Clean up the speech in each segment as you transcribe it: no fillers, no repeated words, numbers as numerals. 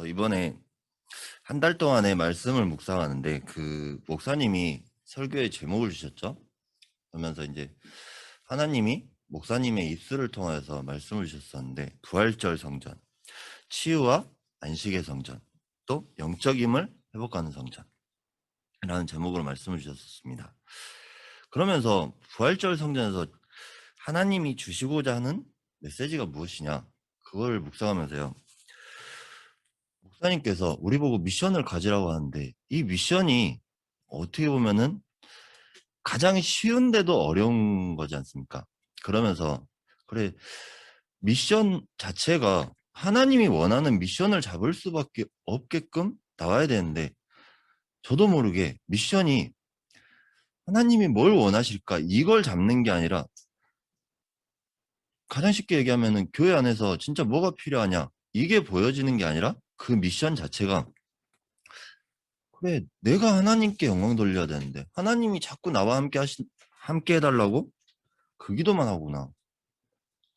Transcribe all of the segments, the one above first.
이번에 한 달 동안의 말씀을 묵상하는데 그 목사님이 설교의 제목을 주셨죠. 그러면서 이제 하나님이 목사님의 입술을 통해서 말씀을 주셨었는데 부활절 성전, 치유와 안식의 성전, 또 영적임을 회복하는 성전이라는 제목으로 말씀을 주셨습니다. 그러면서 부활절 성전에서 하나님이 주시고자 하는 메시지가 무엇이냐, 그걸 묵상하면서요. 목사님께서 우리 보고 미션을 가지라고 하는데 이 미션이 어떻게 보면은 가장 쉬운데도 어려운 거지 않습니까? 그러면서 그래, 미션 자체가 하나님이 원하는 미션을 잡을 수밖에 없게끔 나와야 되는데 저도 모르게 미션이 하나님이 뭘 원하실까 이걸 잡는 게 아니라, 가장 쉽게 얘기하면은 교회 안에서 진짜 뭐가 필요하냐 이게 보여지는 게 아니라 그 미션 자체가, 그래, 내가 하나님께 영광 돌려야 되는데 하나님이 자꾸 나와 함께 해달라고 그 기도만 하구나.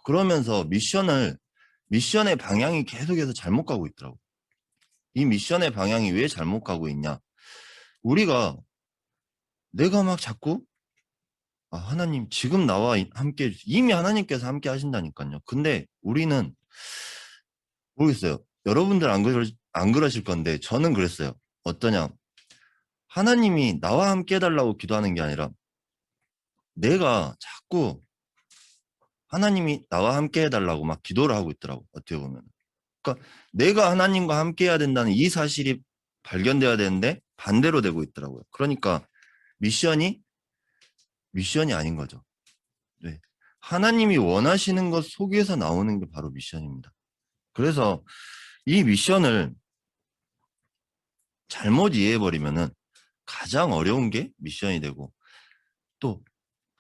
그러면서 미션의 방향이 계속해서 잘못 가고 있더라고. 이 미션의 방향이 왜 잘못 가고 있냐? 내가 막 자꾸 하나님 지금 나와 함께 해주세요. 이미 하나님께서 함께 하신다니까요. 근데 우리는 모르겠어요. 여러분들 안 그러실 건데 저는 그랬어요. 어떠냐? 하나님이 나와 함께 해달라고 기도하는 게 아니라 내가 자꾸 하나님이 나와 함께 해달라고 막 기도를 하고 있더라고, 어떻게 보면. 그러니까 내가 하나님과 함께 해야 된다는 이 사실이 발견돼야 되는데 반대로 되고 있더라고요. 그러니까 미션이 아닌 거죠. 네. 하나님이 원하시는 것 속에서 나오는 게 바로 미션입니다. 그래서 이 미션을 잘못 이해해버리면은 가장 어려운 게 미션이 되고, 또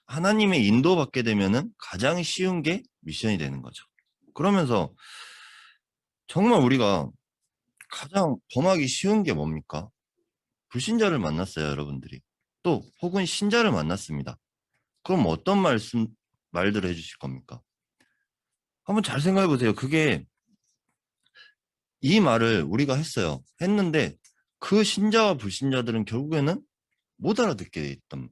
하나님의 인도받게 되면은 가장 쉬운 게 미션이 되는 거죠. 그러면서 정말 우리가 가장 범하기 쉬운 게 뭡니까? 불신자를 만났어요, 여러분들이. 또 혹은 신자를 만났습니다. 그럼 어떤 말들을 해주실 겁니까? 한번 잘 생각해 보세요. 이 말을 우리가 했는데 그 신자와 불신자들은 결국에는 못 알아듣게 돼 있던,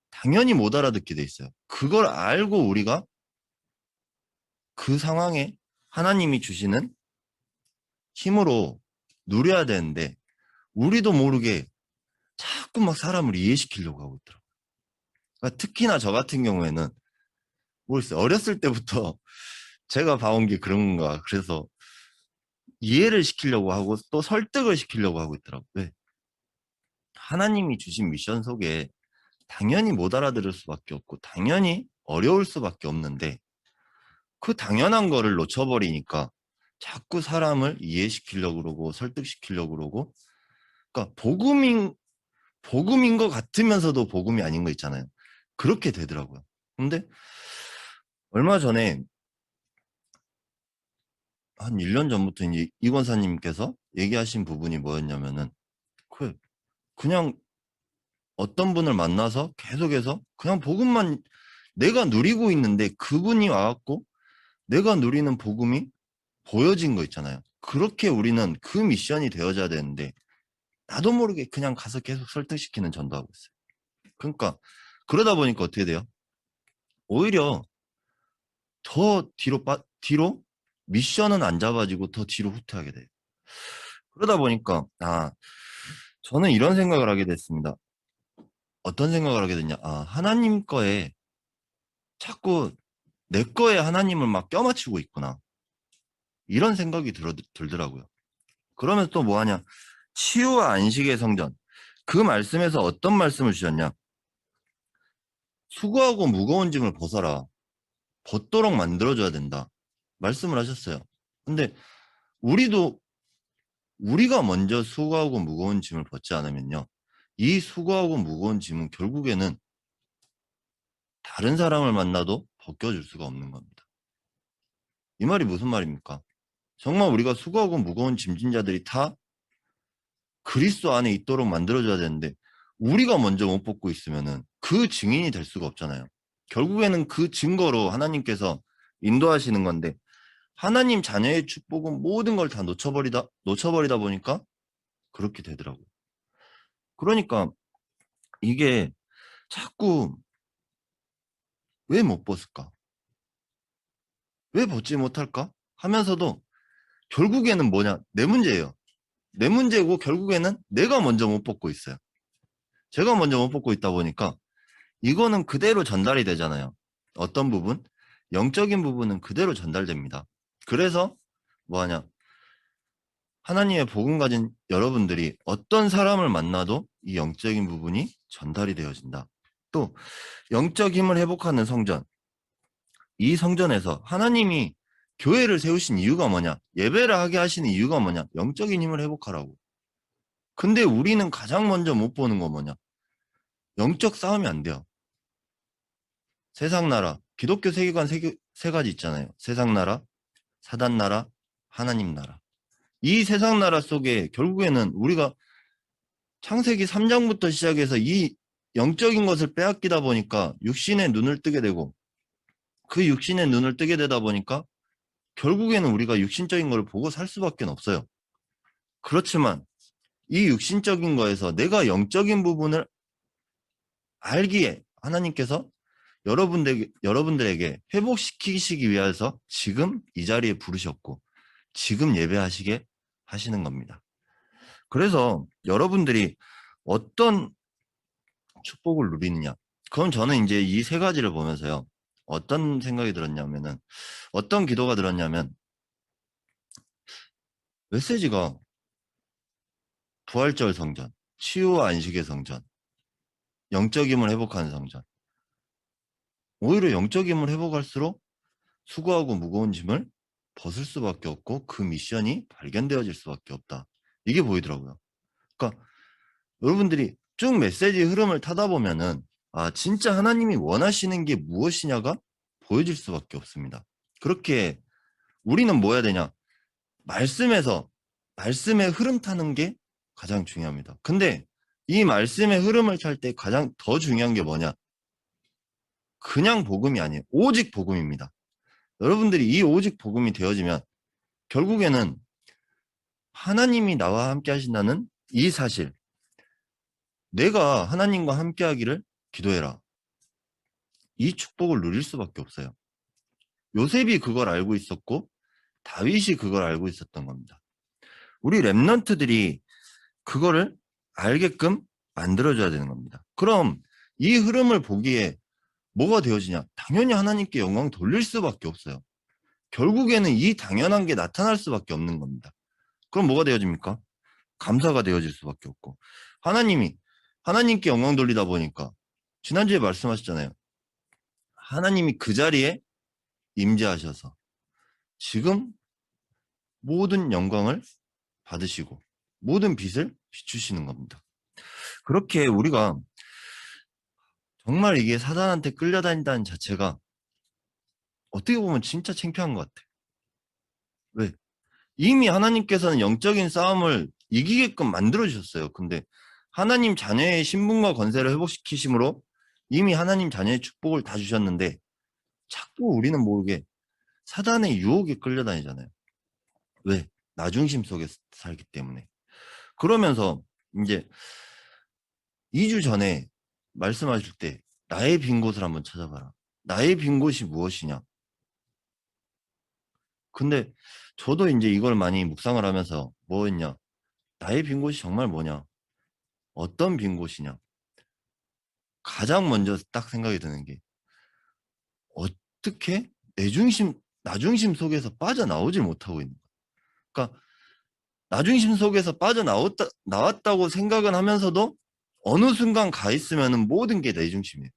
당연히 못 알아듣게 돼 있어요. 그걸 알고 우리가 그 상황에 하나님이 주시는 힘으로 누려야 되는데 우리도 모르게 자꾸 막 사람을 이해시키려고 하고 있더라고요. 그러니까 특히나 저 같은 경우에는 모르겠어요. 어렸을 때부터 제가 봐온 게 그런가. 그래서 이해를 시키려고 하고 또 설득을 시키려고 하고 있더라고요. 왜? 하나님이 주신 미션 속에 당연히 못 알아들을 수밖에 없고 당연히 어려울 수밖에 없는데 그 당연한 거를 놓쳐버리니까 자꾸 사람을 이해시키려고 그러고 설득시키려고 그러고, 그러니까 복음인 것 같으면서도 복음이 아닌 거 있잖아요. 그렇게 되더라고요. 근데 얼마 전에 한 1년 전부터 이제 이 권사님께서 얘기하신 부분이 뭐였냐면은 그냥 어떤 분을 만나서 계속해서 그냥 복음만 내가 누리고 있는데 그분이 와갖고 내가 누리는 복음이 보여진 거 있잖아요. 그렇게 우리는 그 미션이 되어져야 되는데 나도 모르게 그냥 가서 계속 설득시키는 전도하고 있어요. 그러니까 그러다 보니까 어떻게 돼요? 오히려 더 뒤로 미션은 안 잡아지고 더 뒤로 후퇴하게 돼요. 그러다 보니까 저는 이런 생각을 하게 됐습니다. 어떤 생각을 하게 됐냐? 하나님 거에 자꾸 내 거에 하나님을 막 껴맞추고 있구나. 이런 생각이 들더라고요. 그러면 또 뭐 하냐? 치유와 안식의 성전. 그 말씀에서 어떤 말씀을 주셨냐? 수고하고 무거운 짐을 벗어라. 벗도록 만들어줘야 된다. 말씀을 하셨어요. 근데 우리가 먼저 수고하고 무거운 짐을 벗지 않으면요. 이 수고하고 무거운 짐은 결국에는 다른 사람을 만나도 벗겨줄 수가 없는 겁니다. 이 말이 무슨 말입니까? 정말 우리가 수고하고 무거운 짐진 자들이 다 그리스도 안에 있도록 만들어줘야 되는데 우리가 먼저 못 벗고 있으면은 그 증인이 될 수가 없잖아요. 결국에는 그 증거로 하나님께서 인도하시는 건데 하나님 자녀의 축복은 모든 걸 다 놓쳐버리다 보니까 그렇게 되더라고요. 그러니까 이게 자꾸 왜 못 벗을까? 왜 벗지 못할까? 하면서도 결국에는 뭐냐? 내 문제예요. 내 문제고 결국에는 내가 먼저 못 벗고 있어요. 제가 먼저 못 벗고 있다 보니까 이거는 그대로 전달이 되잖아요. 어떤 부분? 영적인 부분은 그대로 전달됩니다. 그래서 뭐하냐? 하나님의 복음 가진 여러분들이 어떤 사람을 만나도 이 영적인 부분이 전달이 되어진다. 또 영적 힘을 회복하는 성전. 이 성전에서 하나님이 교회를 세우신 이유가 뭐냐? 예배를 하게 하시는 이유가 뭐냐? 영적인 힘을 회복하라고. 근데 우리는 가장 먼저 못 보는 거 뭐냐? 영적 싸움이 안 돼요. 세상 나라, 기독교 세계관 세 가지 있잖아요. 세상 나라, 사단 나라, 하나님 나라. 이 세상 나라 속에 결국에는 우리가 창세기 3장부터 시작해서 이 영적인 것을 빼앗기다 보니까 육신의 눈을 뜨게 되고 그 육신의 눈을 뜨게 되다 보니까 결국에는 우리가 육신적인 걸 보고 살 수밖에 없어요. 그렇지만 이 육신적인 거에서 내가 영적인 부분을 알기에 하나님께서 여러분들에게 회복시키시기 위해서 지금 이 자리에 부르셨고 지금 예배하시게 하시는 겁니다. 그래서 여러분들이 어떤 축복을 누리느냐? 그럼 저는 이제 이 세 가지를 보면서요. 어떤 생각이 들었냐면은 어떤 기도가 들었냐면 메시지가 부활절 성전, 치유와 안식의 성전, 영적임을 회복하는 성전. 오히려 영적임을 회복할수록 수고하고 무거운 짐을 벗을 수밖에 없고 그 미션이 발견되어질 수밖에 없다. 이게 보이더라고요. 그러니까 여러분들이 쭉 메시지 흐름을 타다 보면은 진짜 하나님이 원하시는 게 무엇이냐가 보여질 수밖에 없습니다. 그렇게 우리는 뭐 해야 되냐? 말씀의 흐름 타는 게 가장 중요합니다. 근데 이 말씀의 흐름을 탈 때 가장 더 중요한 게 뭐냐? 그냥 복음이 아니에요. 오직 복음입니다. 여러분들이 이 오직 복음이 되어지면 결국에는 하나님이 나와 함께 하신다는 이 사실, 내가 하나님과 함께 하기를 기도해라. 이 축복을 누릴 수밖에 없어요. 요셉이 그걸 알고 있었고 다윗이 그걸 알고 있었던 겁니다. 우리 렘넌트들이 그거를 알게끔 만들어줘야 되는 겁니다. 그럼 이 흐름을 보기에 뭐가 되어지냐? 당연히 하나님께 영광 돌릴 수밖에 없어요. 결국에는 이 당연한 게 나타날 수밖에 없는 겁니다. 그럼 뭐가 되어집니까? 감사가 되어질 수밖에 없고 하나님께 영광 돌리다 보니까 지난주에 말씀하셨잖아요. 하나님이 그 자리에 임재하셔서 지금 모든 영광을 받으시고 모든 빛을 비추시는 겁니다. 그렇게 우리가 정말 이게 사단한테 끌려다닌다는 자체가 어떻게 보면 진짜 창피한 것 같아. 왜? 이미 하나님께서는 영적인 싸움을 이기게끔 만들어주셨어요. 근데 하나님 자녀의 신분과 권세를 회복시키심으로 이미 하나님 자녀의 축복을 다 주셨는데 자꾸 우리는 모르게 사단의 유혹에 끌려다니잖아요. 왜? 나중심 속에 살기 때문에. 그러면서 이제 2주 전에 말씀하실 때 나의 빈 곳을 한번 찾아봐라. 나의 빈 곳이 무엇이냐? 근데 저도 이제 이걸 많이 묵상을 하면서 뭐였냐? 나의 빈 곳이 정말 뭐냐? 어떤 빈 곳이냐? 가장 먼저 딱 생각이 드는 게 어떻게 나중심 속에서 빠져나오질 못하고 있는 거야. 그러니까 나중심 속에서 나왔다고 생각은 하면서도 어느 순간 가 있으면은 모든 게 내 중심이에요.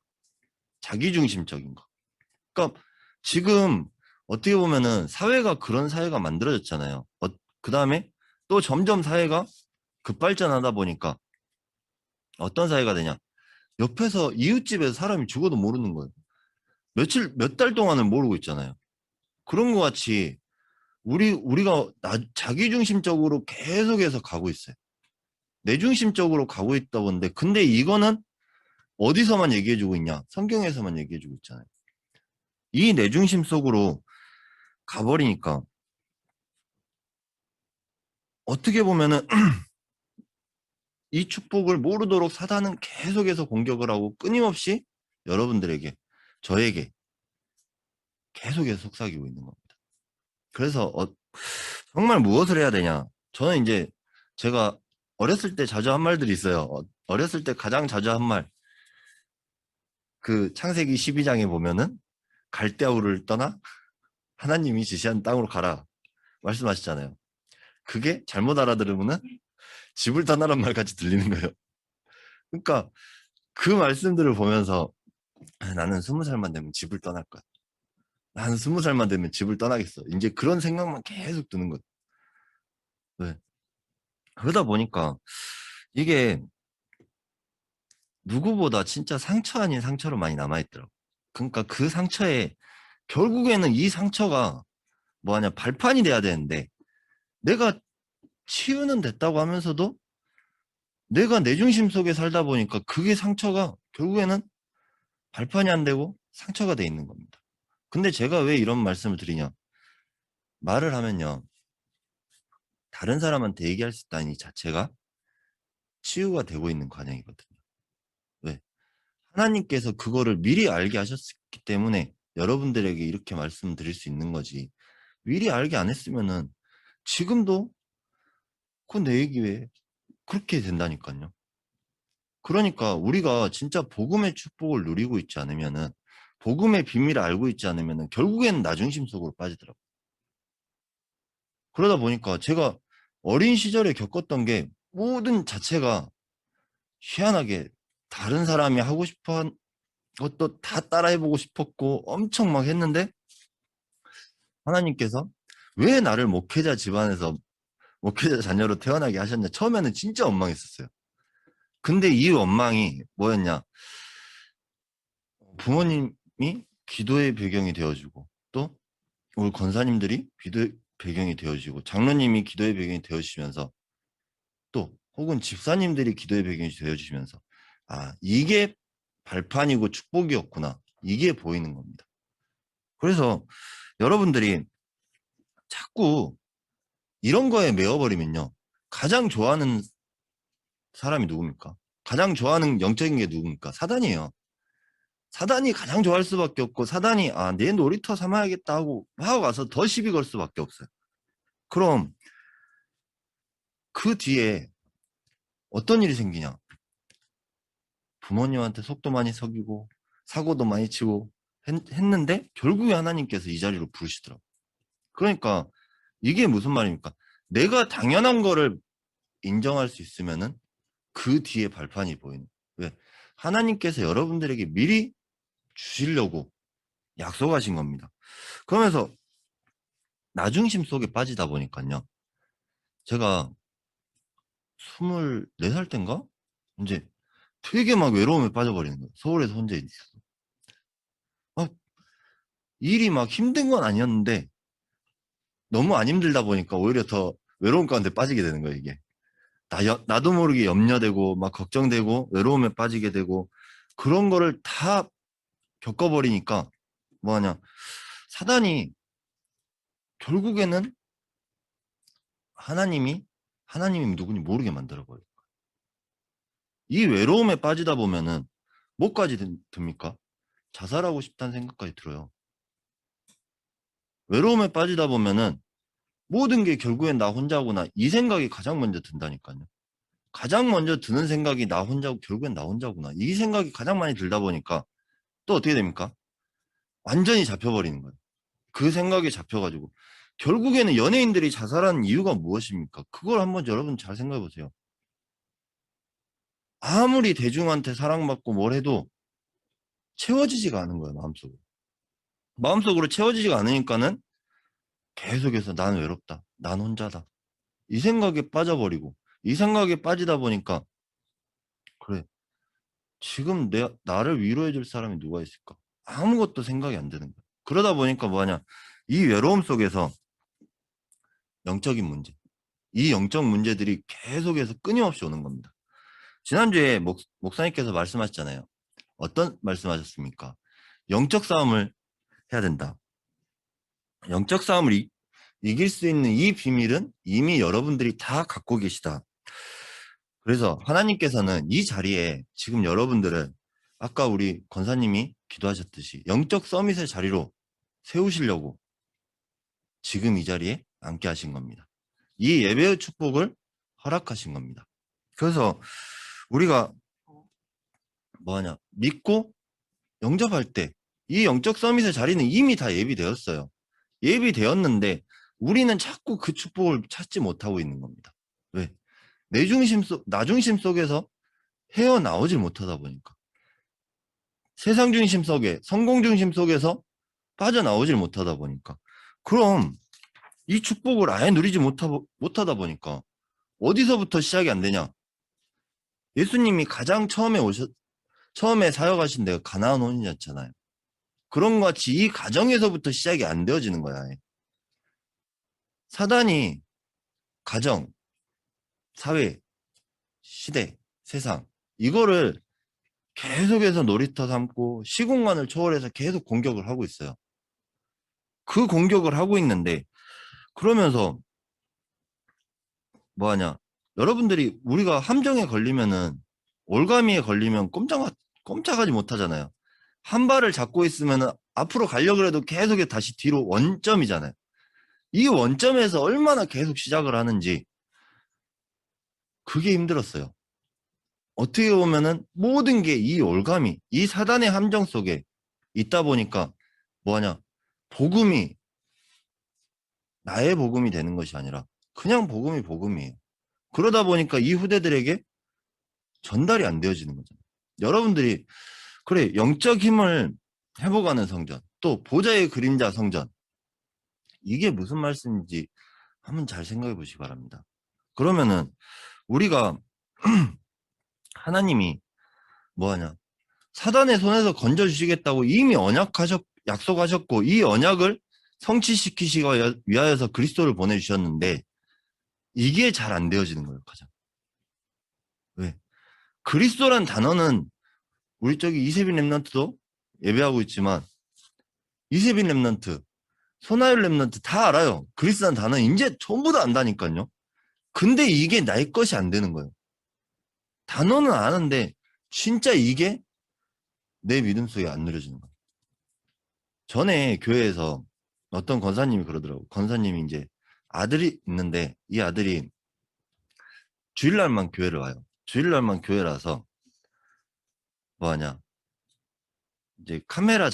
자기중심적인 거. 그러니까 지금 어떻게 보면은 사회가 그런 사회가 만들어졌잖아요. 그 다음에 또 점점 사회가 급발전하다 보니까 어떤 사회가 되냐? 옆에서 이웃집에서 사람이 죽어도 모르는 거예요. 몇 달 동안은 모르고 있잖아요. 그런 것 같이 우리가 자기중심적으로 계속해서 가고 있어요. 내중심적으로 가고 있다 본데 근데 이거는 어디서만 얘기해주고 있냐? 성경에서만 얘기해주고 있잖아요. 이 내중심 속으로 가버리니까 어떻게 보면은 이 축복을 모르도록 사단은 계속해서 공격을 하고 끊임없이 여러분들에게, 저에게 계속해서 속삭이고 있는 겁니다. 그래서 정말 무엇을 해야 되냐? 저는 이제 제가 어렸을 때 자주 한 말들이 있어요. 어렸을 때 가장 자주 한 말, 그 창세기 12장에 보면은 갈대아우를 떠나 하나님이 지시한 땅으로 가라 말씀하시잖아요. 그게 잘못 알아들으면은 집을 떠나란 말까지 들리는 거예요. 그러니까 그 말씀들을 보면서 나는 20살만 되면 집을 떠날 거야. 나는 20살만 되면 집을 떠나겠어. 이제 그런 생각만 계속 드는 거예요. 네. 그러다 보니까 이게 누구보다 진짜 상처 아닌 상처로 많이 남아있더라고. 그러니까 그 상처에 결국에는 이 상처가 뭐하냐 발판이 돼야 되는데 내가 치유는 됐다고 하면서도 내가 내 중심 속에 살다 보니까 그게 상처가 결국에는 발판이 안 되고 상처가 돼 있는 겁니다. 근데 제가 왜 이런 말씀을 드리냐? 말을 하면요. 다른 사람한테 얘기할 수 있다는 이 자체가 치유가 되고 있는 과정이거든요. 왜? 하나님께서 그거를 미리 알게 하셨기 때문에 여러분들에게 이렇게 말씀드릴 수 있는 거지. 미리 알게 안 했으면은 지금도 그 내 얘기 왜 그렇게 된다니까요. 그러니까 우리가 진짜 복음의 축복을 누리고 있지 않으면은 복음의 비밀을 알고 있지 않으면은 결국에는 나 중심 속으로 빠지더라고요. 그러다 보니까 제가 어린 시절에 겪었던 게 모든 자체가 희한하게 다른 사람이 하고 싶어 한 것도 다 따라해보고 싶었고 엄청 막 했는데 하나님께서 왜 나를 목회자 집안에서 목회자 자녀로 태어나게 하셨냐. 처음에는 진짜 원망했었어요. 근데 이 원망이 뭐였냐. 부모님이 기도의 배경이 되어주고 또 우리 권사님들이 기도의 배경이 되어주고 장로님이 기도의 배경이 되어주시면서 또 혹은 집사님들이 기도의 배경이 되어주시면서 아 이게 발판이고 축복이었구나. 이게 보이는 겁니다. 그래서 여러분들이 자꾸 이런 거에 매어버리면요. 가장 좋아하는 사람이 누굽니까? 가장 좋아하는 영적인 게 누굽니까? 사단이에요. 사단이 가장 좋아할 수밖에 없고 사단이 내 놀이터 삼아야겠다 하고 와서 더 시비 걸 수밖에 없어요. 그럼 그 뒤에 어떤 일이 생기냐? 부모님한테 속도 많이 썩이고 사고도 많이 치고 했는데 결국에 하나님께서 이 자리로 부르시더라고요. 그러니까 이게 무슨 말입니까? 내가 당연한 거를 인정할 수 있으면은 그 뒤에 발판이 보이는. 왜? 하나님께서 여러분들에게 미리 주시려고 약속하신 겁니다. 그러면서 나중심 속에 빠지다 보니까요. 제가 24살 땐가? 이제 되게 막 외로움에 빠져버리는 거예요. 서울에서 혼자 있어. 막 일이 막 힘든 건 아니었는데 너무 안 힘들다 보니까 오히려 더 외로움 가운데 빠지게 되는 거예요, 이게. 나도 모르게 염려되고 막 걱정되고 외로움에 빠지게 되고 그런 거를 다 겪어버리니까 뭐하냐. 사단이 결국에는 하나님이 누군지 모르게 만들어버려요. 이 외로움에 빠지다 보면은 뭐까지 듭니까? 자살하고 싶다는 생각까지 들어요. 외로움에 빠지다 보면은 모든 게 결국엔 나 혼자구나. 이 생각이 가장 먼저 든다니까요. 가장 먼저 드는 생각이 나 혼자고 결국엔 나 혼자구나. 이 생각이 가장 많이 들다 보니까 또 어떻게 됩니까? 완전히 잡혀버리는 거예요. 그 생각에 잡혀가지고. 결국에는 연예인들이 자살하는 이유가 무엇입니까? 그걸 한번 여러분 잘 생각해 보세요. 아무리 대중한테 사랑받고 뭘 해도 채워지지가 않은 거예요, 마음속으로. 마음속으로 채워지지가 않으니까는 계속해서 난 외롭다. 난 혼자다. 이 생각에 빠져버리고 이 생각에 빠지다 보니까 그래. 지금 나를 위로해 줄 사람이 누가 있을까? 아무것도 생각이 안 드는 거야. 그러다 보니까 뭐하냐. 이 외로움 속에서 영적인 문제, 이 영적 문제들이 계속해서 끊임없이 오는 겁니다. 지난주에 목사님께서 말씀하셨잖아요. 어떤 말씀하셨습니까? 영적 싸움을 해야 된다. 영적 싸움을 이길 수 있는 이 비밀은 이미 여러분들이 다 갖고 계시다. 그래서 하나님께서는 이 자리에 지금 여러분들을 아까 우리 권사님이 기도하셨듯이 영적 서밋의 자리로 세우시려고 지금 이 자리에 앉게 하신 겁니다. 이 예배의 축복을 허락하신 겁니다. 그래서 우리가 뭐하냐, 믿고 영접할 때 이 영적 서밋의 자리는 이미 다 예비되었어요. 예비되었는데 우리는 자꾸 그 축복을 찾지 못하고 있는 겁니다. 왜? 나 중심 속에서 헤어나오질 못하다 보니까, 세상 중심 속에, 성공 중심 속에서 빠져나오질 못하다 보니까, 그럼 이 축복을 아예 누리지 못하다 보니까 어디서부터 시작이 안 되냐? 예수님이 가장 처음에 사역하신 데가 가나안 혼인이었잖아요. 그런 것 같이 이 가정에서부터 시작이 안 되어지는 거야. 사단이 가정, 사회, 시대, 세상, 이거를 계속해서 놀이터 삼고 시공간을 초월해서 계속 공격을 하고 있어요. 그 공격을 하고 있는데, 그러면서 뭐하냐, 여러분들이 우리가 함정에 걸리면은, 올가미에 걸리면 꼼짝하지 못하잖아요. 한 발을 잡고 있으면 앞으로 가려고 해도 계속 다시 뒤로 원점이잖아요. 이 원점에서 얼마나 계속 시작을 하는지 그게 힘들었어요. 어떻게 보면은 모든 게 이 올가미, 이 사단의 함정 속에 있다 보니까 뭐하냐, 복음이 나의 복음이 되는 것이 아니라 그냥 복음이 복음이에요. 그러다 보니까 이 후대들에게 전달이 안 되어지는 거잖아요. 여러분들이 그래, 영적 힘을 회복하는 성전, 또 보좌의 그림자 성전, 이게 무슨 말씀인지 한번 잘 생각해 보시기 바랍니다. 그러면은 우리가 하나님이 뭐하냐, 사단의 손에서 건져주시겠다고 이미 약속하셨고 이 언약을 성취시키시기 위하여서 그리스도를 보내주셨는데 이게 잘 안 되어지는 거예요. 가장. 왜? 그리스도란 단어는 우리 저기 이세빈 랩런트도 예배하고 있지만 이세빈 랩런트, 소나율 랩런트 다 알아요. 그리스도란 단어 이제 전부 다 안다니까요. 근데 이게 나의 것이 안 되는 거예요. 단어는 아는데 진짜 이게 내 믿음 속에 안 누려지는 거예요. 전에 교회에서 어떤 권사님이 그러더라고. 권사님이 이제 아들이 있는데 이 아들이 주일날만 교회를 와요. 주일날만 교회라서 뭐하냐, 이제 카메라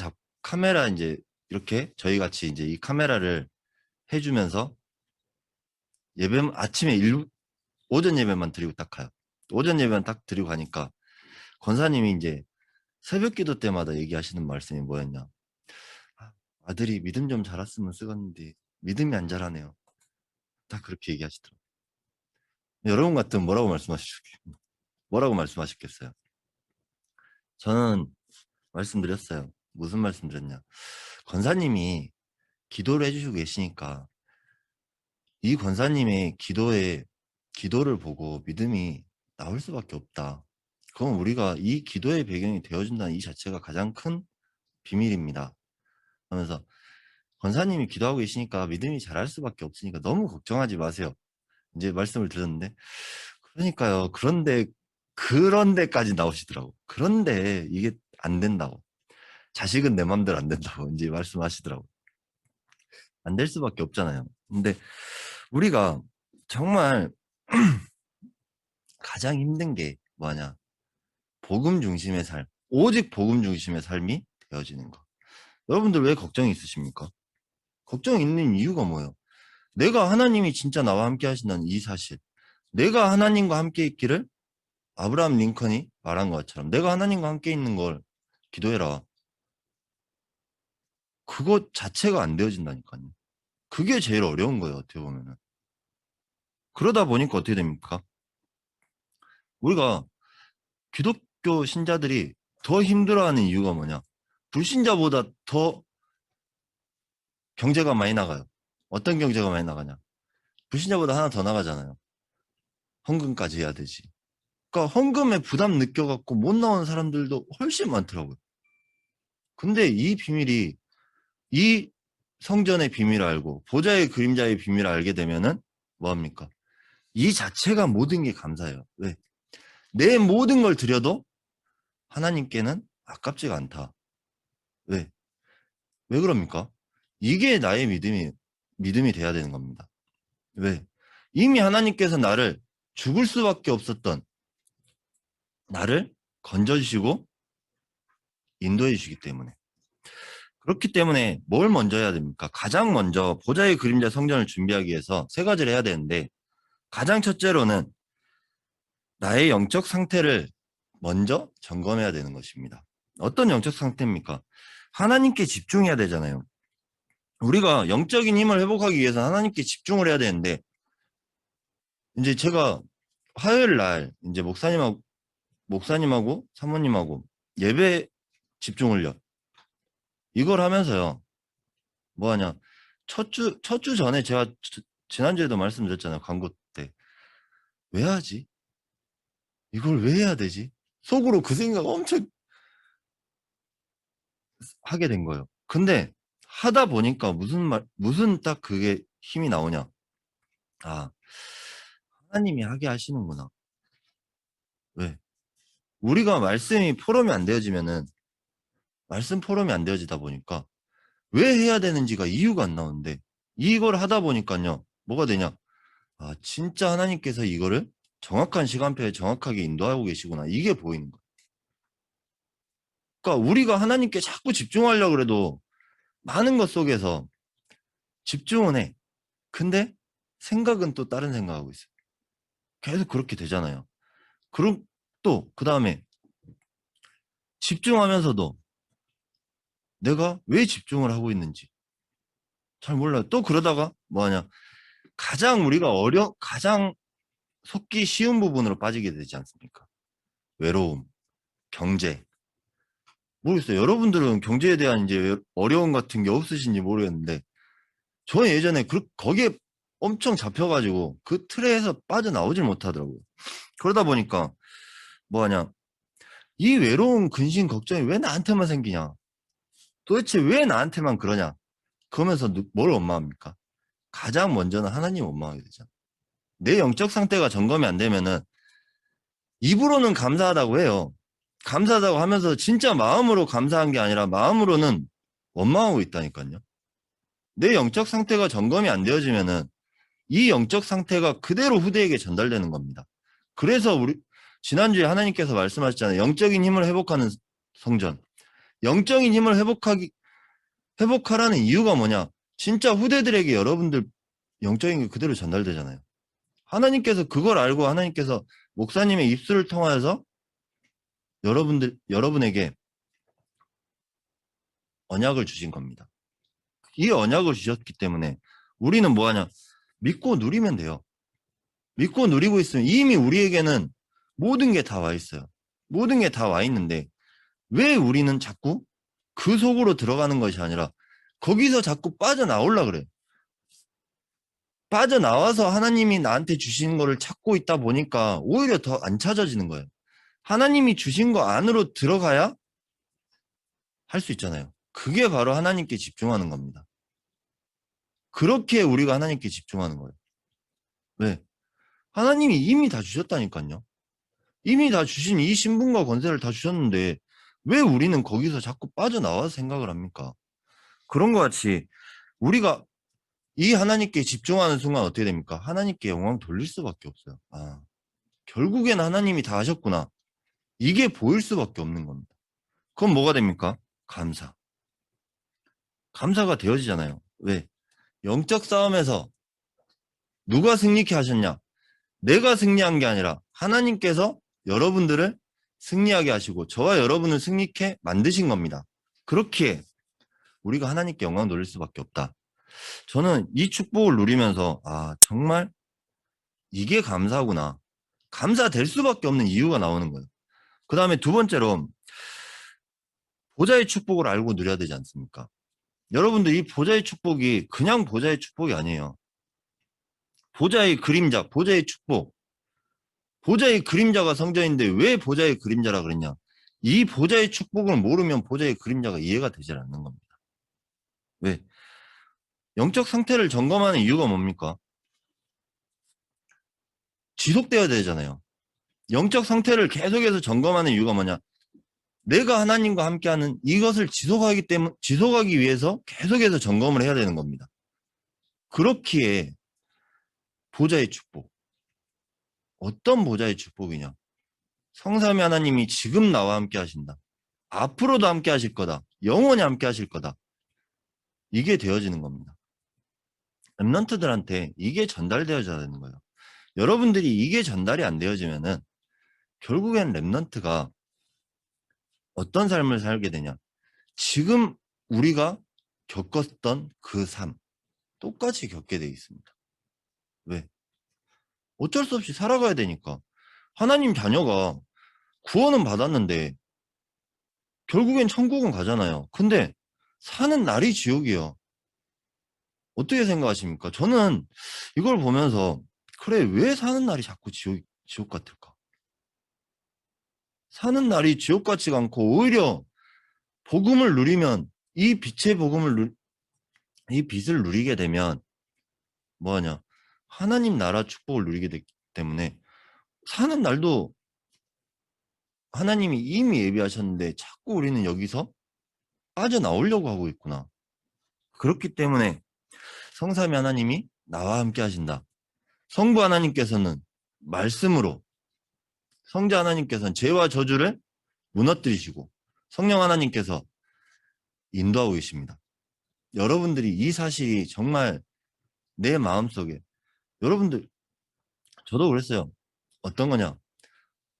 이제 이렇게 저희 같이 이제 이 카메라를 해주면서 아침에 오전 예배만 드리고 딱 가요. 오전 예배만 딱 드리고 가니까 권사님이 이제 새벽 기도 때마다 얘기하시는 말씀이 뭐였냐, 아들이 믿음 좀 자랐으면 쓰겠는데 믿음이 안 자라네요. 딱 그렇게 얘기하시더라고요. 여러분 같으면 뭐라고 말씀하셨겠어요? 저는 말씀드렸어요. 무슨 말씀드렸냐, 권사님이 기도를 해주시고 계시니까 이 권사님의 기도를 보고 믿음이 나올 수밖에 없다. 그건 우리가 이 기도의 배경이 되어준다는 이 자체가 가장 큰 비밀입니다. 하면서 권사님이 기도하고 계시니까 믿음이 자랄 수밖에 없으니까 너무 걱정하지 마세요. 이제 말씀을 드렸는데, 그러니까요. 그런데까지 나오시더라고. 그런데 이게 안 된다고. 자식은 내 맘대로 안 된다고 이제 말씀하시더라고. 안 될 수밖에 없잖아요. 근데 우리가 정말 가장 힘든 게 뭐냐? 복음 중심의 삶, 오직 복음 중심의 삶이 되어지는 거. 여러분들 왜 걱정이 있으십니까? 걱정이 있는 이유가 뭐예요? 내가 하나님이 진짜 나와 함께 하신다는 이 사실, 내가 하나님과 함께 있기를 아브라함 링컨이 말한 것처럼 내가 하나님과 함께 있는 걸 기도해라. 그것 자체가 안 되어진다니까요. 그게 제일 어려운 거예요, 어떻게 보면은. 그러다 보니까 어떻게 됩니까? 우리가 기독교 신자들이 더 힘들어하는 이유가 뭐냐? 불신자보다 더 경제가 많이 나가요. 어떤 경제가 많이 나가냐? 불신자보다 하나 더 나가잖아요. 헌금까지 해야 되지. 그러니까 헌금에 부담 느껴갖고 못 나오는 사람들도 훨씬 많더라고요. 근데 이 비밀이, 이 성전의 비밀을 알고 보좌의 그림자의 비밀을 알게 되면은 뭐합니까? 이 자체가 모든 게 감사해요. 왜? 내 모든 걸 드려도 하나님께는 아깝지가 않다. 왜? 왜 그럽니까? 이게 나의 믿음이 돼야 되는 겁니다. 왜? 이미 하나님께서 나를 죽을 수밖에 없었던 나를 건져주시고 인도해 주시기 때문에. 그렇기 때문에 뭘 먼저 해야 됩니까? 가장 먼저 보좌의 그림자 성전을 준비하기 위해서 세 가지를 해야 되는데, 가장 첫째로는 나의 영적 상태를 먼저 점검해야 되는 것입니다. 어떤 영적 상태입니까? 하나님께 집중해야 되잖아요. 우리가 영적인 힘을 회복하기 위해서 하나님께 집중을 해야 되는데, 이제 제가 화요일 날 이제 목사님하고 사모님하고 예배 집중을요. 이걸 하면서요. 뭐 하냐. 첫 주 전에 제가 지난주에도 말씀드렸잖아요. 광고 때. 왜 하지? 이걸 왜 해야 되지? 속으로 그 생각 엄청 하게 된 거예요. 근데 하다 보니까 무슨 딱 그게 힘이 나오냐. 아, 하나님이 하게 하시는구나. 왜? 우리가 말씀이 포럼이 안 되어지면은, 말씀 포럼이 안 되어지다 보니까 왜 해야 되는지가 이유가 안 나오는데, 이걸 하다 보니까요. 뭐가 되냐. 아, 진짜 하나님께서 이거를 정확한 시간표에 정확하게 인도하고 계시구나. 이게 보이는 거예요. 그러니까 우리가 하나님께 자꾸 집중하려고 그래도 많은 것 속에서 집중은 해. 근데 생각은 또 다른 생각하고 있어요. 계속 그렇게 되잖아요. 그럼 또 그 다음에 집중하면서도 내가 왜 집중을 하고 있는지 잘 몰라요. 또 그러다가 뭐하냐. 가장 속기 쉬운 부분으로 빠지게 되지 않습니까? 외로움, 경제. 모르겠어요. 여러분들은 경제에 대한 이제 어려움 같은 게 없으신지 모르겠는데, 저는 예전에 거기에 엄청 잡혀가지고 그 틀에서 빠져나오질 못하더라고요. 그러다 보니까 뭐하냐. 이 외로움, 근심, 걱정이 왜 나한테만 생기냐. 도대체 왜 나한테만 그러냐. 그러면서 뭘 원망합니까? 가장 먼저는 하나님 원망하게 되잖아. 내 영적 상태가 점검이 안 되면은 입으로는 감사하다고 해요. 감사하다고 하면서 진짜 마음으로 감사한 게 아니라 마음으로는 원망하고 있다니까요. 내 영적 상태가 점검이 안 되어지면은 이 영적 상태가 그대로 후대에게 전달되는 겁니다. 그래서 지난주에 하나님께서 말씀하셨잖아요. 영적인 힘을 회복하는 성전. 영적인 힘을 회복하라는 이유가 뭐냐? 진짜 후대들에게 여러분들 영적인 게 그대로 전달되잖아요. 하나님께서 그걸 알고 하나님께서 목사님의 입술을 통하여서 여러분에게 언약을 주신 겁니다. 이 언약을 주셨기 때문에 우리는 뭐하냐? 믿고 누리면 돼요. 믿고 누리고 있으면 이미 우리에게는 모든 게 다 와 있어요. 모든 게 다 와 있는데 왜 우리는 자꾸 그 속으로 들어가는 것이 아니라 거기서 자꾸 빠져나오려고 그래요. 빠져나와서 하나님이 나한테 주신 거를 찾고 있다 보니까 오히려 더 안 찾아지는 거예요. 하나님이 주신 거 안으로 들어가야 할 수 있잖아요. 그게 바로 하나님께 집중하는 겁니다. 그렇게 우리가 하나님께 집중하는 거예요. 왜? 하나님이 이미 다 주셨다니까요. 이미 다 주신 이 신분과 권세를 다 주셨는데 왜 우리는 거기서 자꾸 빠져나와서 생각을 합니까? 그런 것 같이 우리가 이 하나님께 집중하는 순간 어떻게 됩니까? 하나님께 영광 돌릴 수밖에 없어요. 아, 결국엔 하나님이 다 하셨구나. 이게 보일 수밖에 없는 겁니다. 그럼 뭐가 됩니까? 감사. 감사가 되어지잖아요. 왜? 영적 싸움에서 누가 승리케 하셨냐? 내가 승리한 게 아니라 하나님께서 여러분들을 승리하게 하시고 저와 여러분을 승리케 만드신 겁니다. 그렇기에 우리가 하나님께 영광 돌릴 수밖에 없다. 저는 이 축복을 누리면서 아, 정말 이게 감사구나. 감사될 수밖에 없는 이유가 나오는 거예요. 그 다음에 두 번째로 보좌의 축복을 알고 누려야 되지 않습니까? 여러분들 이 보좌의 축복이 그냥 보좌의 축복이 아니에요. 보좌의 그림자, 보좌의 축복. 보좌의 그림자가 성전인데 왜 보좌의 그림자라 그랬냐? 이 보좌의 축복을 모르면 보좌의 그림자가 이해가 되질 않는 겁니다. 왜? 영적 상태를 점검하는 이유가 뭡니까? 지속돼야 되잖아요. 영적 상태를 계속해서 점검하는 이유가 뭐냐? 내가 하나님과 함께하는 이것을 지속하기 위해서 계속해서 점검을 해야 되는 겁니다. 그렇기에 보좌의 축복. 어떤 보좌의 축복이냐? 성삼위 하나님이 지금 나와 함께 하신다. 앞으로도 함께 하실 거다. 영원히 함께 하실 거다. 이게 되어지는 겁니다. 랩런트들한테 이게 전달되어져야 되는 거예요. 여러분들이 이게 전달이 안 되어지면은 결국엔 랩런트가 어떤 삶을 살게 되냐? 지금 우리가 겪었던 그 삶 똑같이 겪게 돼 있습니다. 왜? 어쩔 수 없이 살아가야 되니까. 하나님 자녀가 구원은 받았는데 결국엔 천국은 가잖아요. 근데 사는 날이 지옥이에요. 어떻게 생각하십니까? 저는 이걸 보면서 그래, 왜 사는 날이 자꾸 지옥 같을까? 사는 날이 지옥 같지가 않고 오히려 복음을 누리면 이 빛의 이 빛을 누리게 되면 뭐하냐? 하나님 나라 축복을 누리게 되기 때문에 사는 날도 하나님이 이미 예비하셨는데 자꾸 우리는 여기서 빠져나오려고 하고 있구나. 그렇기 때문에 성삼위 하나님이 나와 함께 하신다. 성부 하나님께서는 말씀으로, 성자 하나님께서는 죄와 저주를 무너뜨리시고 성령 하나님께서 인도하고 계십니다. 여러분들이 이 사실이 정말 내 마음속에, 여러분들, 저도 그랬어요. 어떤 거냐?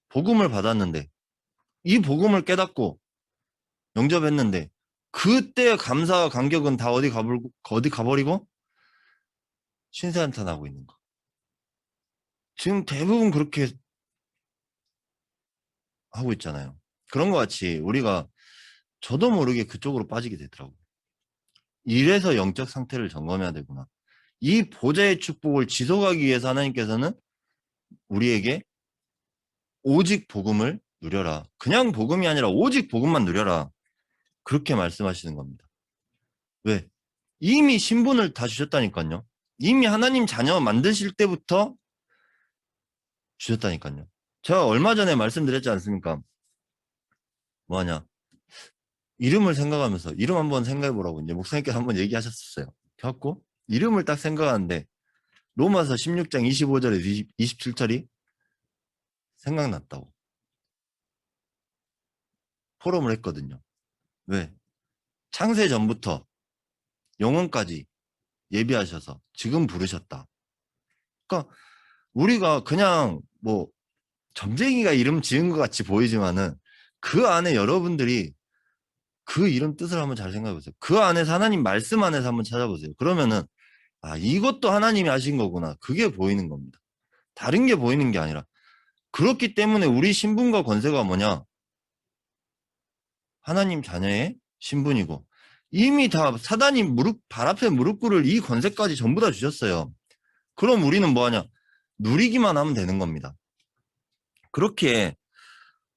복음을 받았는데 이 복음을 깨닫고 영접했는데 그때의 감사와 감격은 다 어디 가버리고 신세한탄하고 있는 거. 지금 대부분 그렇게 하고 있잖아요. 그런 것 같이 우리가 저도 모르게 그쪽으로 빠지게 되더라고요. 이래서 영적 상태를 점검해야 되구나. 이 보좌의 축복을 지속하기 위해서 하나님께서는 우리에게 오직 복음을 누려라. 그냥 복음이 아니라 오직 복음만 누려라. 그렇게 말씀하시는 겁니다. 왜? 이미 신분을 다 주셨다니까요. 이미 하나님 자녀 만드실 때부터 주셨다니까요. 제가 얼마 전에 말씀드렸지 않습니까? 뭐하냐? 이름을 생각하면서 이름 한번 생각해보라고 이제 목사님께서 한번 얘기하셨었어요. 그래갖고 이름을 딱 생각하는데 로마서 16장 25절에 27절이 생각났다고 포럼을 했거든요. 왜? 창세 전부터 영혼까지 예비하셔서 지금 부르셨다. 그러니까 우리가 그냥 뭐 점쟁이가 이름 지은 것 같이 보이지만은 그 안에 여러분들이 그 이름 뜻을 한번 잘 생각해 보세요. 그 안에서 하나님 말씀 안에서 한번 찾아보세요. 그러면은 아, 이것도 하나님이 하신 거구나. 그게 보이는 겁니다. 다른 게 보이는 게 아니라. 그렇기 때문에 우리 신분과 권세가 뭐냐? 하나님 자녀의 신분이고 이미 다 사단이 발 앞에 무릎 꿇을 이 권세까지 전부 다 주셨어요. 그럼 우리는 뭐하냐? 누리기만 하면 되는 겁니다. 그렇게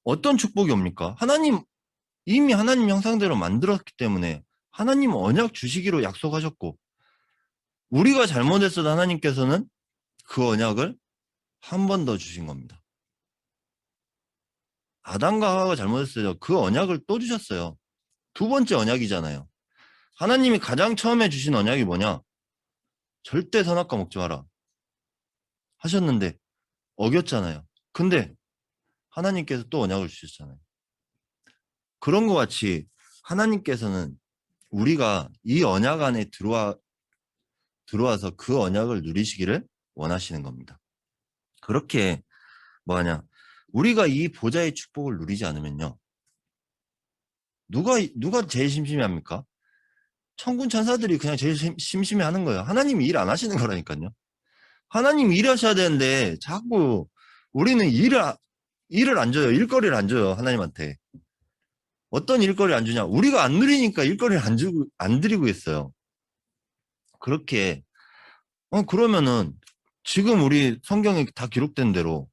어떤 축복이 옵니까? 이미 하나님 형상대로 만들었기 때문에 하나님 언약 주시기로 약속하셨고 우리가 잘못했어도 하나님께서는 그 언약을 한 번 더 주신 겁니다. 아담과 하와가 잘못했어요. 그 언약을 또 주셨어요. 두 번째 언약이잖아요. 하나님이 가장 처음에 주신 언약이 뭐냐? 절대 선악과 먹지 마라 하셨는데 어겼잖아요. 근데 하나님께서 또 언약을 주셨잖아요. 그런 것 같이 하나님께서는 우리가 이 언약 안에 들어와서 그 언약을 누리시기를 원하시는 겁니다. 그렇게 뭐하냐? 우리가 이 보좌의 축복을 누리지 않으면요. 누가 제일 심심해합니까? 천군 천사들이 그냥 제일 심심해하는 거예요. 하나님이 일 안 하시는 거라니까요. 하나님이 일하셔야 되는데 자꾸 우리는 일을 안 줘요. 일거리를 안 줘요. 하나님한테. 어떤 일거리를 안 주냐? 우리가 안 누리니까 일거리를 안 드리고 있어요. 그렇게 그러면은 지금 우리 성경에 다 기록된 대로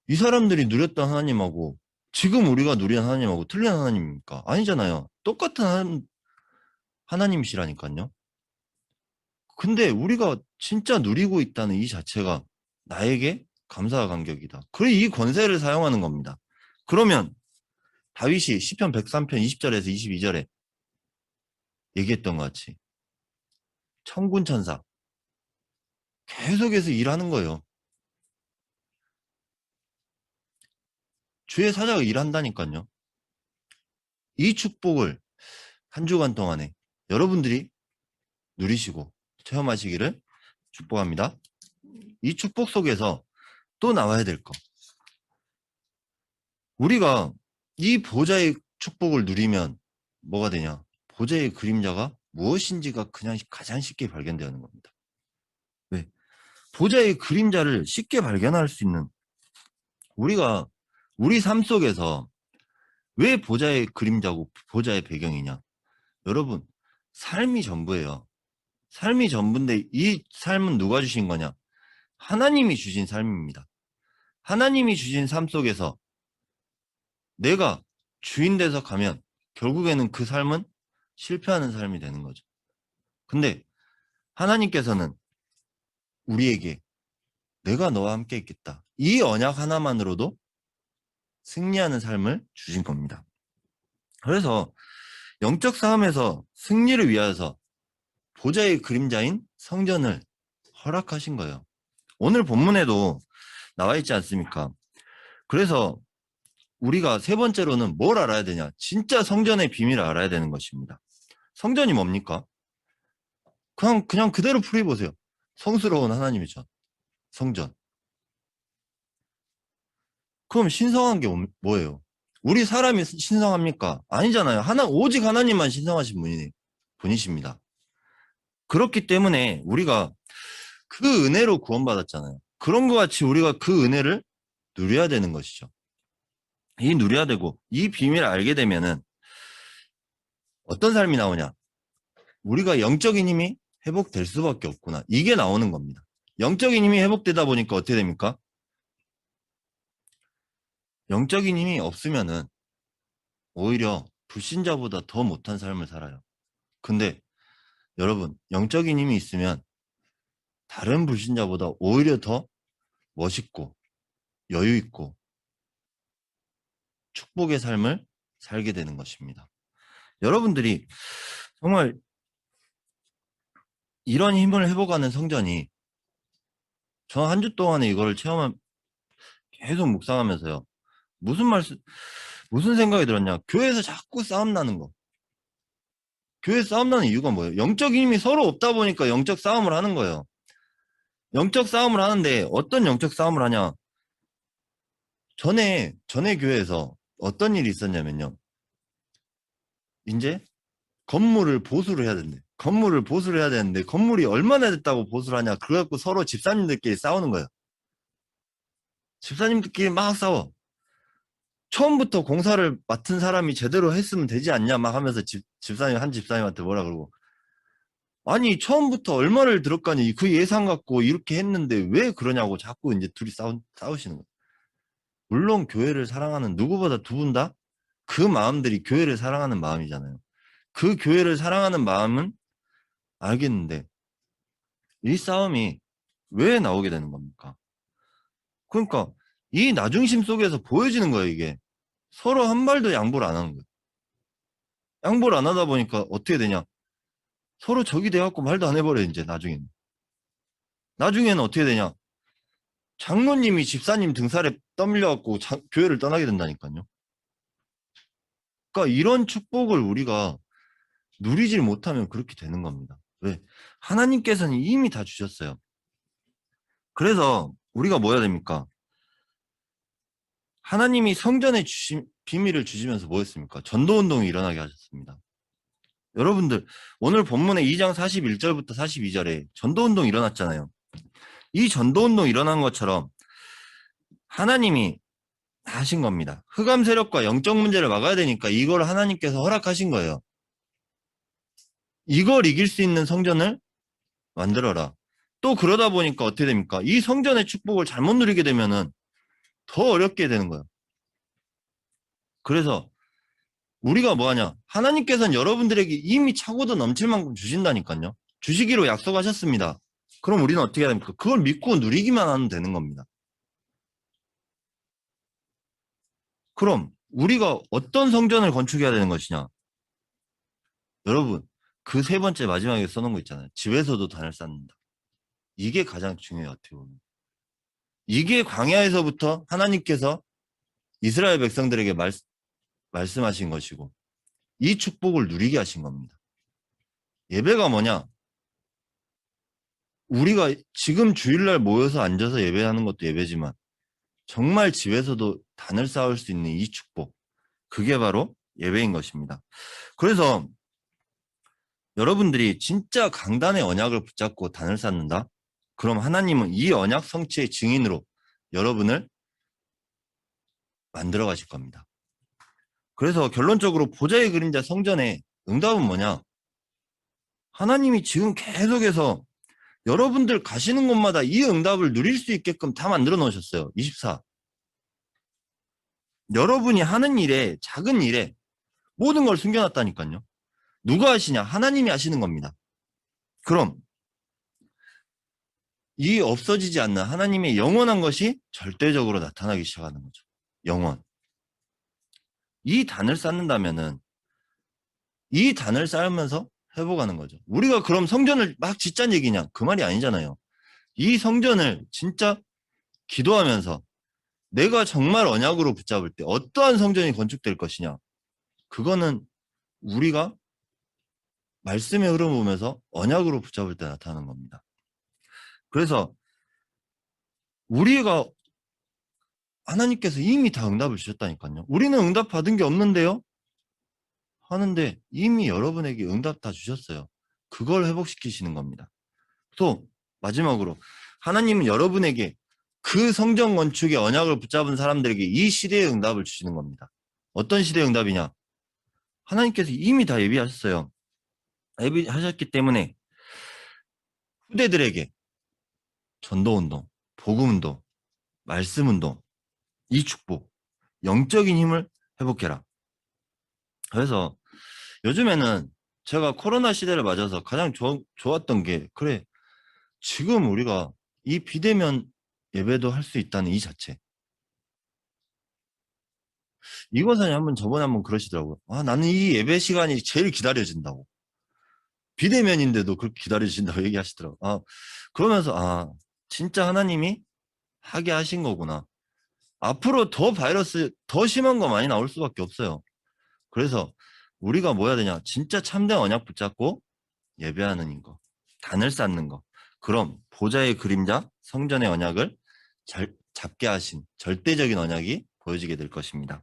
이 사람들이 누렸던 하나님하고 지금 우리가 누리는 하나님하고 틀린 하나님입니까? 아니잖아요. 똑같은 하나님이시라니까요. 근데 우리가 진짜 누리고 있다는 이 자체가 나에게 감사와 감격이다. 그래 이 권세를 사용하는 겁니다. 그러면 다윗이 시편 103편 20절에서 22절에 얘기했던 것 같이 천군 천사 계속해서 일하는 거예요. 주의 사자가 일한다니까요. 이 축복을 한 주간 동안에 여러분들이 누리시고 체험하시기를 축복합니다. 이 축복 속에서 또 나와야 될 거. 우리가 이 보좌의 축복을 누리면 뭐가 되냐? 보좌의 그림자가 무엇인지가 그냥 가장 쉽게 발견되는 겁니다. 왜? 보좌의 그림자를 쉽게 발견할 수 있는 우리가 우리 삶 속에서 왜 보좌의 그림자고 보좌의 배경이냐? 여러분, 삶이 전부예요. 삶이 전부인데 이 삶은 누가 주신 거냐? 하나님이 주신 삶입니다. 하나님이 주신 삶 속에서 내가 주인 돼서 가면 결국에는 그 삶은 실패하는 삶이 되는 거죠. 근데 하나님께서는 우리에게 내가 너와 함께 있겠다. 이 언약 하나만으로도 승리하는 삶을 주신 겁니다. 그래서 영적 싸움에서 승리를 위하여서 보좌의 그림자인 성전을 허락하신 거예요. 오늘 본문에도 나와 있지 않습니까? 그래서 우리가 세 번째로는 뭘 알아야 되냐? 진짜 성전의 비밀을 알아야 되는 것입니다. 성전이 뭡니까? 그냥 그대로 풀이보세요. 성스러운 하나님의 전, 성전. 그럼 신성한 게 뭐예요? 우리 사람이 신성합니까? 아니잖아요. 오직 하나님만 신성하신 분이십니다. 그렇기 때문에 우리가 그 은혜로 구원받았잖아요. 그런 것 같이 우리가 그 은혜를 누려야 되는 것이죠. 이 누려야 되고 이 비밀을 알게 되면은 어떤 삶이 나오냐? 우리가 영적인 힘이 회복될 수밖에 없구나. 이게 나오는 겁니다. 영적인 힘이 회복되다 보니까 어떻게 됩니까? 영적인 힘이 없으면은 오히려 불신자보다 더 못한 삶을 살아요. 근데 여러분, 영적인 힘이 있으면 다른 불신자보다 오히려 더 멋있고 여유 있고 축복의 삶을 살게 되는 것입니다. 여러분들이 정말 이런 힘을 회복하는 성전이 저 한 주 동안에 이거를 계속 묵상하면서요. 무슨 생각이 들었냐? 교회에서 자꾸 싸움 나는 거. 교회 싸움 나는 이유가 뭐예요? 영적인 힘이 서로 없다 보니까 영적 싸움을 하는 거예요. 영적 싸움을 하는데 어떤 영적 싸움을 하냐? 전에 교회에서 어떤 일이 있었냐면요. 이제 건물을 보수를 해야 된대. 건물을 보수를 해야 되는데 건물이 얼마나 됐다고 보수를 하냐. 그래갖고 서로 집사님들끼리 싸우는 거예요. 집사님들끼리 막 싸워. 처음부터 공사를 맡은 사람이 제대로 했으면 되지 않냐 막 하면서 한 집사님한테 뭐라 그러고. 아니 처음부터 얼마를 들었가니 그 예산 갖고 이렇게 했는데 왜 그러냐고 자꾸 이제 둘이 싸우시는 거예요. 물론 교회를 사랑하는 누구보다 두 분 다 그 마음들이 교회를 사랑하는 마음이잖아요. 그 교회를 사랑하는 마음은 알겠는데 이 싸움이 왜 나오게 되는 겁니까? 그러니까 이 나중심 속에서 보여지는 거예요. 이게 서로 한 발도 양보를 안 하는 거예요. 양보를 안 하다 보니까 어떻게 되냐? 서로 적이 돼갖고 말도 안 해버려. 이제 나중에는 어떻게 되냐? 장로님이 집사님 등살에 떠밀려갖고 교회를 떠나게 된다니까요. 그러니까 이런 축복을 우리가 누리질 못하면 그렇게 되는 겁니다. 왜? 하나님께서는 이미 다 주셨어요. 그래서 우리가 뭐 해야 됩니까? 하나님이 성전의 비밀을 주시면서 뭐 했습니까? 전도운동이 일어나게 하셨습니다. 여러분들 오늘 본문의 2장 41절부터 42절에 전도운동이 일어났잖아요. 이 전도운동 일어난 것처럼 하나님이 하신 겁니다. 흑암 세력과 영적 문제를 막아야 되니까 이걸 하나님께서 허락하신 거예요. 이걸 이길 수 있는 성전을 만들어라. 또 그러다 보니까 어떻게 됩니까? 이 성전의 축복을 잘못 누리게 되면은 더 어렵게 되는 거예요. 그래서 우리가 뭐 하냐? 하나님께서는 여러분들에게 이미 차고도 넘칠 만큼 주신다니까요. 주시기로 약속하셨습니다. 그럼 우리는 어떻게 해야 됩니까? 그걸 믿고 누리기만 하면 되는 겁니다. 그럼 우리가 어떤 성전을 건축해야 되는 것이냐? 여러분, 그 세 번째 마지막에 써놓은 거 있잖아요. 집에서도 단을 쌓는다. 이게 가장 중요해요. 어떻게 보면. 이게 광야에서부터 하나님께서 이스라엘 백성들에게 말씀하신 것이고 이 축복을 누리게 하신 겁니다. 예배가 뭐냐? 우리가 지금 주일날 모여서 앉아서 예배하는 것도 예배지만 정말 집에서도 단을 쌓을 수 있는 이 축복, 그게 바로 예배인 것입니다. 그래서 여러분들이 진짜 강단의 언약을 붙잡고 단을 쌓는다? 그럼 하나님은 이 언약 성취의 증인으로 여러분을 만들어 가실 겁니다. 그래서 결론적으로 보좌의 그림자 성전의 응답은 뭐냐? 하나님이 지금 계속해서 여러분들 가시는 곳마다 이 응답을 누릴 수 있게끔 다 만들어 놓으셨어요. 24. 여러분이 하는 일에, 작은 일에 모든 걸 숨겨놨다니까요. 누가 하시냐? 하나님이 하시는 겁니다. 그럼 이 없어지지 않는 하나님의 영원한 것이 절대적으로 나타나기 시작하는 거죠. 영원. 이 단을 쌓는다면은 이 단을 쌓으면서 회복하는 거죠. 우리가 그럼 성전을 막 짓자는 얘기냐? 그 말이 아니잖아요. 이 성전을 진짜 기도하면서 내가 정말 언약으로 붙잡을 때 어떠한 성전이 건축될 것이냐? 그거는 우리가 말씀의 흐름을 보면서 언약으로 붙잡을 때 나타나는 겁니다. 그래서 우리가 하나님께서 이미 다 응답을 주셨다니까요. 우리는 응답 받은 게 없는데요? 하는데 이미 여러분에게 응답 다 주셨어요. 그걸 회복시키시는 겁니다. 또 마지막으로 하나님은 여러분에게 그 성전 건축의 언약을 붙잡은 사람들에게 이 시대의 응답을 주시는 겁니다. 어떤 시대의 응답이냐? 하나님께서 이미 다 예비하셨어요. 예비하셨기 때문에 후대들에게 전도운동, 복음운동, 말씀운동, 이 축복, 영적인 힘을 회복해라. 그래서 요즘에는 제가 코로나 시대를 맞아서 가장 좋았던 게, 그래, 지금 우리가 이 비대면 예배도 할 수 있다는 이 자체. 이것은 저번에 한번 그러시더라고요. 아, 나는 이 예배 시간이 제일 기다려진다고. 비대면인데도 그렇게 기다려진다고 얘기하시더라고요. 아, 그러면서, 아, 진짜 하나님이 하게 하신 거구나. 앞으로 더 바이러스, 더 심한 거 많이 나올 수밖에 없어요. 그래서 우리가 뭐 해야 되냐? 진짜 참된 언약 붙잡고 예배하는 거, 단을 쌓는 거. 그럼 보좌의 그림자, 성전의 언약을 잘 잡게 하신 절대적인 언약이 보여지게 될 것입니다.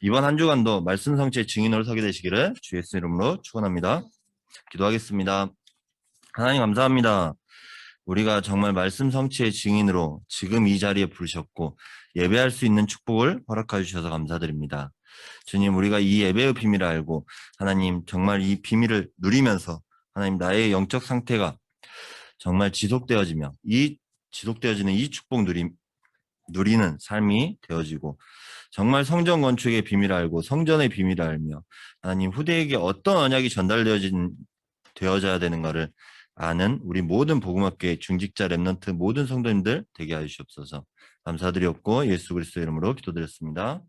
이번 한 주간도 말씀 성취의 증인으로 서게 되시기를 주 예수 이름으로 축원합니다. 기도하겠습니다. 하나님 감사합니다. 우리가 정말 말씀 성취의 증인으로 지금 이 자리에 부르셨고 예배할 수 있는 축복을 허락해 주셔서 감사드립니다. 주님, 우리가 이 예배의 비밀을 알고 하나님 정말 이 비밀을 누리면서 하나님 나의 영적 상태가 정말 지속되어지며 지속되어지는 이 축복 누리는 삶이 되어지고 정말 성전 건축의 비밀을 알고 성전의 비밀을 알며 하나님 후대에게 어떤 언약이 되어져야 되는가를 아는 우리 모든 복음학교의 중직자 랩런트 모든 성도님들 되게 하시옵소서. 감사드렸고 예수 그리스도 이름으로 기도드렸습니다.